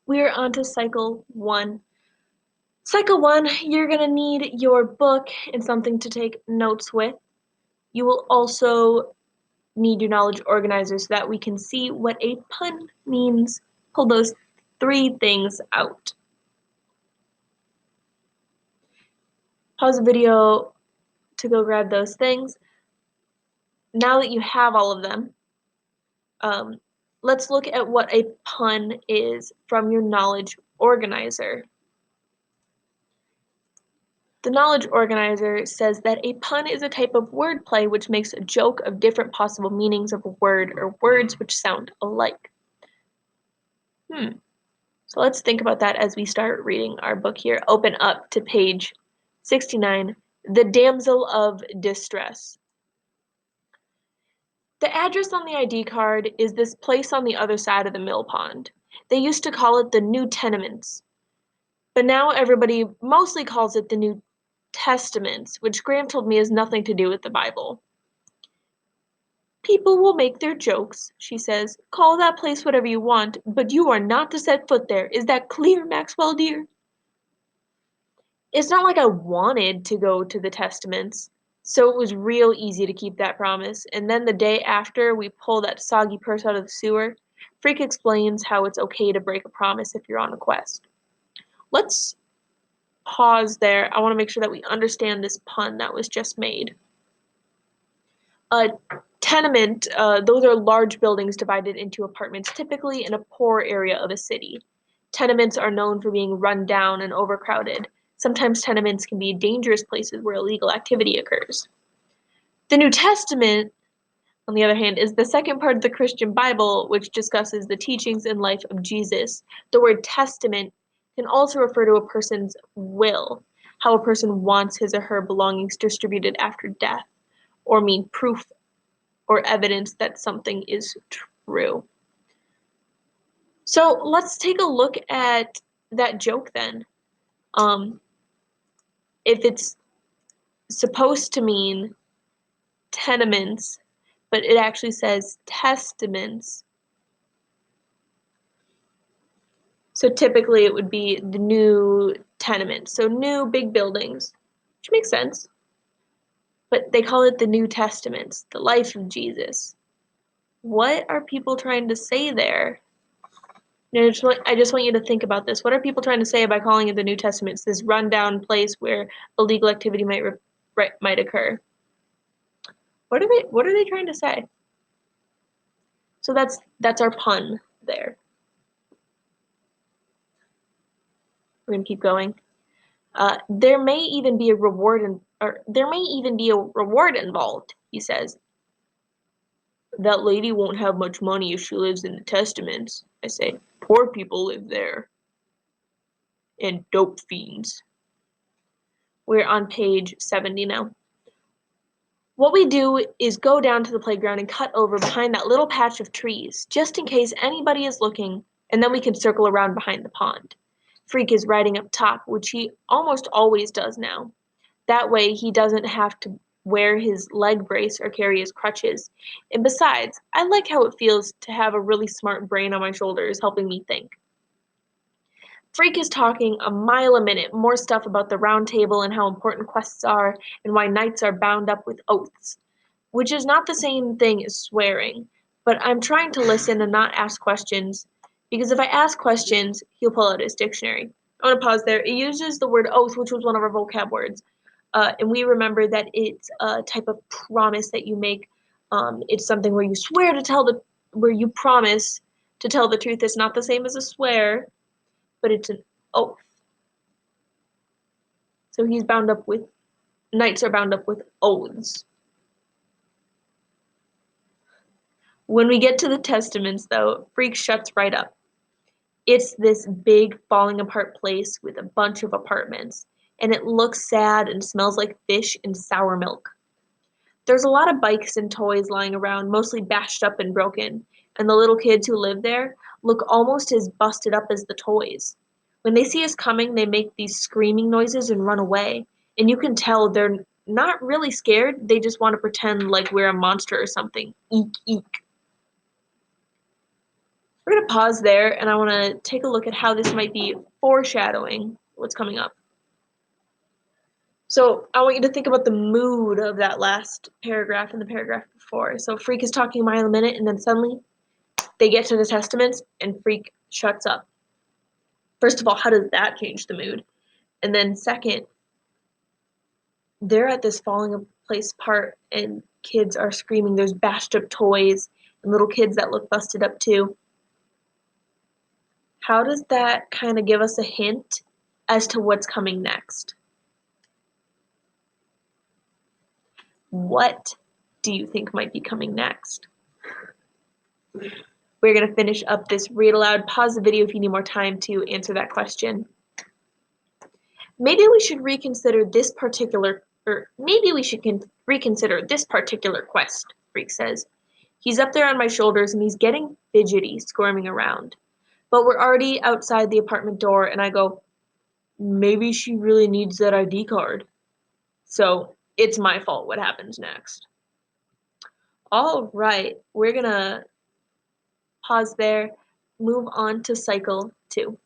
We're on to cycle one. Cycle one, you're going to need your book and something to take notes with. You will also need your knowledge organizer so that we can see what a pun means. Pull those three things out. Pause the video to go grab those things. Now that you have all of them, let's look at what a pun is from your knowledge organizer. The knowledge organizer says that a pun is a type of wordplay which makes a joke of different possible meanings of a word or words which sound alike. So let's think about that as we start reading our book here. Open up to page 69, The Damsel of Distress. The address on the ID card is this place on the other side of the mill pond. They used to call it the New Tenements, but now everybody mostly calls it the New Testaments, which Graham told me has nothing to do with the Bible. People will make their jokes, she says. Call that place whatever you want, but you are not to set foot there. Is that clear, Maxwell dear? It's not like I wanted to go to the Testaments, so it was real easy to keep that promise. And then the day after we pull that soggy purse out of the sewer, Freak explains how it's okay to break a promise if you're on a quest. Let's pause there. I want to make sure that we understand this pun that was just made. A tenement, those are large buildings divided into apartments, typically in a poor area of a city. Tenements are known for being run down and overcrowded. Sometimes tenements can be dangerous places where illegal activity occurs. The New Testament, on the other hand, is the second part of the Christian Bible, which discusses the teachings and life of Jesus. The word testament can also refer to a person's will, how a person wants his or her belongings distributed after death, or mean proof or evidence that something is true. So let's take a look at that joke then. If it's supposed to mean tenements, but it actually says testaments. So typically it would be the new tenements, so new big buildings, which makes sense. But they call it the New Testaments, the life of Jesus. What are people trying to say there? I just want you to think about this. What are people trying to say by calling it the New Testament? It's this rundown place where illegal activity might occur. What are they trying to say? So that's our pun there. We're gonna keep going. There may even be a reward involved, he says. That lady won't have much money if she lives in the Testaments, I say. Poor people live there. And dope fiends. We're on page 70 now. What we do is go down to the playground and cut over behind that little patch of trees, just in case anybody is looking, and then we can circle around behind the pond. Freak is riding up top, which he almost always does now. That way he doesn't have to wear his leg brace or carry his crutches. And besides, I like how it feels to have a really smart brain on my shoulders helping me think. Freak is talking a mile a minute, more stuff about the round table and how important quests are and why knights are bound up with oaths, which is not the same thing as swearing, but I'm trying to listen and not ask questions, because if I ask questions, he'll pull out his dictionary. I want to pause there. It uses the word oath, which was one of our vocab words, and we remember that it's a type of promise that you make. It's something where you where you promise to tell the truth. It's not the same as a swear, but it's an oath. So knights are bound up with oaths. When we get to the Testaments, though, Freak shuts right up. It's this big, falling apart place with a bunch of apartments, and it looks sad and smells like fish and sour milk. There's a lot of bikes and toys lying around, mostly bashed up and broken, and the little kids who live there look almost as busted up as the toys. When they see us coming, they make these screaming noises and run away, and you can tell they're not really scared, they just want to pretend like we're a monster or something. Eek, eek. We're going to pause there, and I want to take a look at how this might be foreshadowing what's coming up. So I want you to think about the mood of that last paragraph and the paragraph before. So Freak is talking a mile a minute, and then suddenly they get to the Testaments, and Freak shuts up. First of all, how does that change the mood? And then second, they're at this falling place part, and kids are screaming. There's bashed up toys and little kids that look busted up too. How does that kind of give us a hint as to what's coming next? What do you think might be coming next? We're going to finish up this read aloud. Pause the video if you need more time to answer that question. Maybe we should reconsider this particular quest, Freak says. He's up there on my shoulders and he's getting fidgety, squirming around. But we're already outside the apartment door, and I go, maybe she really needs that ID card. So it's my fault what happens next. All right, we're gonna pause there, move on to cycle 2.